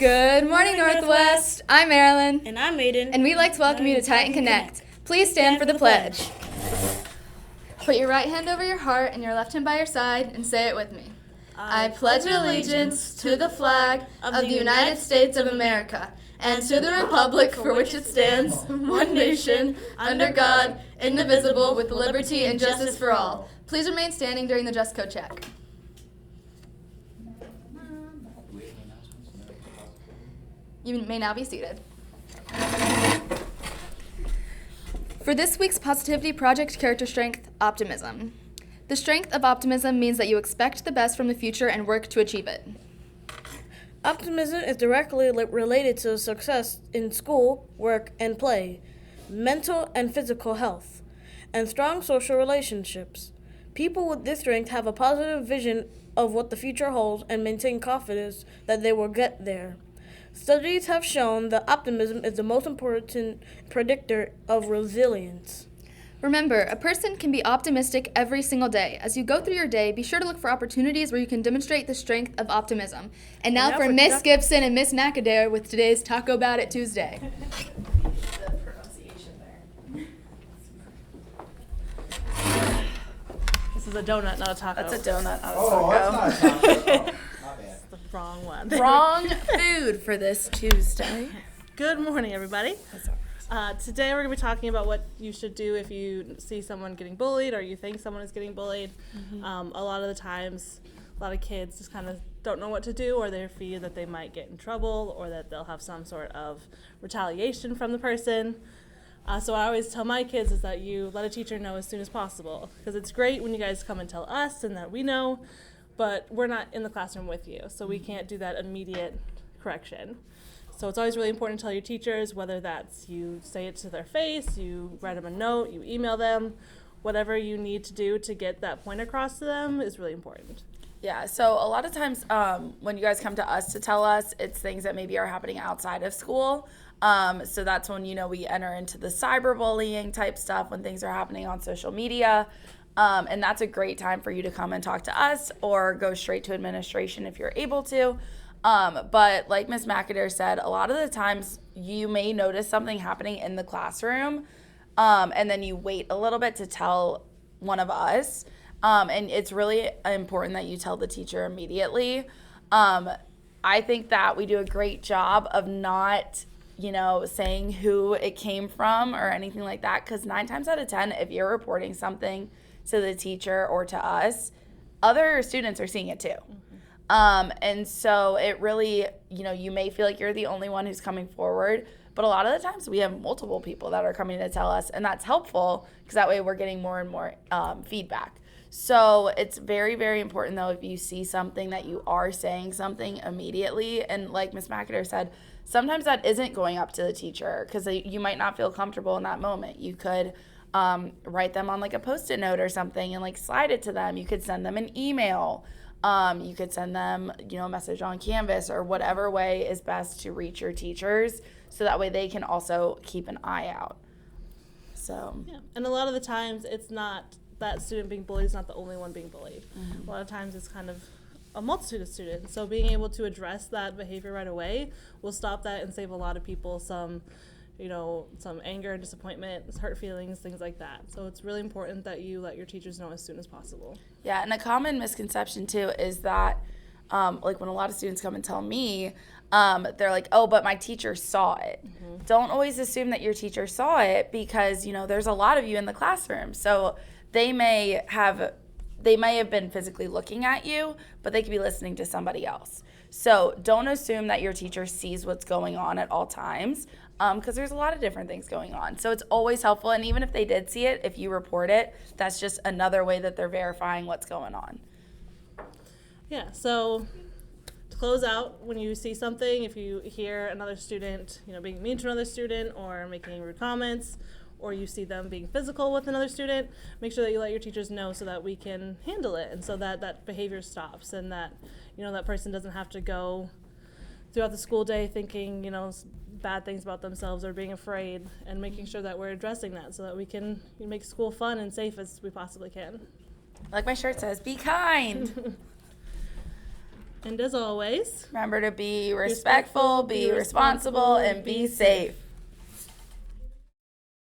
Good morning, Northwest. I'm Marilyn. And I'm Aiden. And we'd like to welcome you to Titan Connect. Please stand for the pledge. Put your right hand over your heart and your left hand by your side and say it with me. I pledge allegiance to the flag of the United States of America and to the republic for which it stands, one nation, under God, indivisible, with liberty and justice for all. Please remain standing during the dress code check. You may now be seated. For this week's Positivity Project character strength, optimism. The strength of optimism means that you expect the best from the future and work to achieve it. Optimism is directly related to success in school, work, and play, mental and physical health, and strong social relationships. People with this strength have a positive vision of what the future holds and maintain confidence that they will get there. Studies have shown that optimism is the most important predictor of resilience. Remember, a person can be optimistic every single day. As you go through your day, be sure to look for opportunities where you can demonstrate the strength of optimism. And now for Miss Gibson and Miss McAdare with today's Taco About It Tuesday. The pronunciation there. This is a donut, not a taco. That's a donut, not a taco. Oh, that's not a taco. My bad. The wrong one. Wrong food for this Tuesday. Good morning, everybody. Today we're going to be talking about what you should do if you see someone getting bullied or you think someone is getting bullied. Mm-hmm. A lot of the times, a lot of kids just kind of don't know what to do, or they fear that they might get in trouble or that they'll have some sort of retaliation from the person. So what I always tell my kids is that you let a teacher know as soon as possible, because it's great when you guys come and tell us and that we know, but we're not in the classroom with you, so we can't do that immediate correction. So it's always really important to tell your teachers, whether that's you say it to their face, you write them a note, you email them, whatever you need to do to get that point across to them is really important. Yeah, so a lot of times when you guys come to us to tell us, it's things that maybe are happening outside of school. So that's when, we enter into the cyberbullying type stuff, when things are happening on social media. And that's a great time for you to come and talk to us or go straight to administration if you're able to. But like Ms. McAdare said, a lot of the times you may notice something happening in the classroom, and then you wait a little bit to tell one of us. And it's really important that you tell the teacher immediately. I think that we do a great job of not, saying who it came from or anything like that, because 9 times out of 10, if you're reporting something to the teacher or to us, other students are seeing it too. And so it really, you may feel like you're the only one who's coming forward, but a lot of the times we have multiple people that are coming to tell us, and that's helpful because that way we're getting more and more feedback. So it's very, very important, though, if you see something that you are saying something immediately. And like Ms. McAdare said, sometimes that isn't going up to the teacher because you might not feel comfortable in that moment. You could write them on like a Post-it note or something and like slide it to them. You could send them an email. You could send them, a message on Canvas or whatever way is best to reach your teachers, so that way they can also keep an eye out. So yeah, and a lot of the times it's not that student being bullied is not the only one being bullied. Mm-hmm. A lot of times it's kind of a multitude of students. So being able to address that behavior right away will stop that and save a lot of people some anger, disappointment, hurt feelings, things like that. So it's really important that you let your teachers know as soon as possible. Yeah, and a common misconception too is that, like when a lot of students come and tell me, they're like, oh, but my teacher saw it. Mm-hmm. Don't always assume that your teacher saw it because, there's a lot of you in the classroom. So they may have been physically looking at you, but they could be listening to somebody else. So don't assume that your teacher sees what's going on at all times, because there's a lot of different things going on. So it's always helpful, and even if they did see it, if you report it, that's just another way that they're verifying what's going on. Yeah, so to close out, when you see something, if you hear another student, being mean to another student or making rude comments, or you see them being physical with another student, make sure that you let your teachers know so that we can handle it and so that that behavior stops and that, that person doesn't have to go throughout the school day thinking, bad things about themselves or being afraid, and making sure that we're addressing that so that we can make school fun and safe as we possibly can. Like my shirt says, be kind. And as always, Remember to be respectful, be responsible, and be safe.